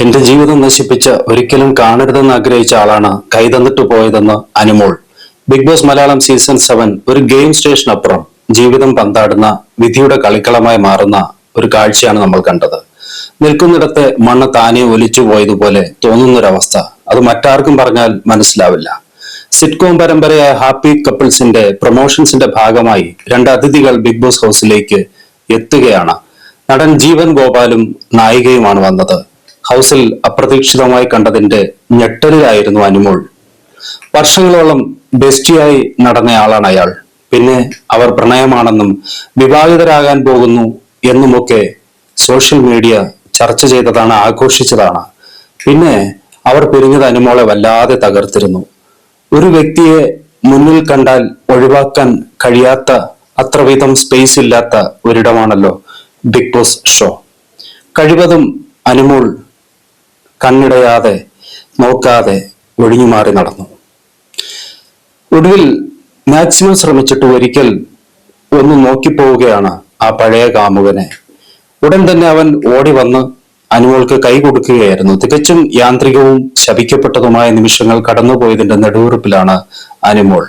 എന്റെ ജീവിതം നശിപ്പിച്ച് ഒരിക്കലും കാണരുതെന്ന് ആഗ്രഹിച്ച ആളാണ് കൈതന്നിട്ട് പോയതെന്ന് അനുമോൾ. ബിഗ് ബോസ് മലയാളം സീസൺ 7 ഒരു ഗെയിം സ്റ്റേഷനപ്പുറം ജീവിതം പന്താടുന്ന വിധിയുടെ കളിക്കളമായി മാറുന്ന ഒരു കാഴ്ചയാണ് നമ്മൾ കണ്ടത്. നിൽക്കുന്നിടത്തെ മണ്ണ് താനെ ഒലിച്ചു പോയതുപോലെ തോന്നുന്നൊരവസ്ഥ അത് മറ്റാർക്കും പറഞ്ഞാൽ മനസ്സിലാവില്ല. സിറ്റ്കോം പരമ്പരയായ ഹാപ്പി കപ്പിൾസിന്റെ പ്രൊമോഷൻസിന്റെ ഭാഗമായി രണ്ട് അതിഥികൾ ബിഗ് ബോസ് ഹൗസിലേക്ക് എത്തുകയാണ്. നടൻ ജീവൻ ഗോപാലും നായികയുമാണ് വന്നത്. ഹൗസിൽ അപ്രതീക്ഷിതമായി കണ്ടതിന്റെ ഞെട്ടലിലായിരുന്നു അനുമോൾ. വർഷങ്ങളോളം ബെസ്റ്റിയായി നടന്നയാളാണ് അയാൾ. പിന്നെ അവർ പ്രണയമാണെന്നും വിവാഹിതരാകാൻ പോകുന്നു എന്നുമൊക്കെ സോഷ്യൽ മീഡിയ ചർച്ച ചെയ്തതാണ്, ആഘോഷിച്ചതാണ്. പിന്നെ അവർ പിരിഞ്ഞത് അനുമോളെ വല്ലാതെ തകർത്തിരുന്നു. ഒരു വ്യക്തിയെ മുന്നിൽ കണ്ടാൽ ഒഴിവാക്കാൻ കഴിയാത്ത അത്രവിധം സ്പേസ് ഇല്ലാത്ത ഒരിടമാണല്ലോ ബിഗ് ബോസ് ഷോ. കഴിവതും അനുമോൾ കണ്ണിടയാതെ നോക്കാതെ ഒഴിഞ്ഞു മാറി നടന്നു. ഒടുവിൽ മാക്സിമം ശ്രമിച്ചിട്ട് ഒരിക്കൽ ഒന്ന് നോക്കിപ്പോവുകയാണ് ആ പഴയ കാമുകനെ. ഉടൻ തന്നെ അവൻ ഓടി വന്ന് അനുമോൾക്ക് കൈ കൊടുക്കുകയായിരുന്നു. തികച്ചും യാന്ത്രികവും ശപിക്കപ്പെട്ടതുമായ നിമിഷങ്ങൾ കടന്നുപോയതിന്റെ നെടുവീർപ്പിലാണ് അനുമോൾ.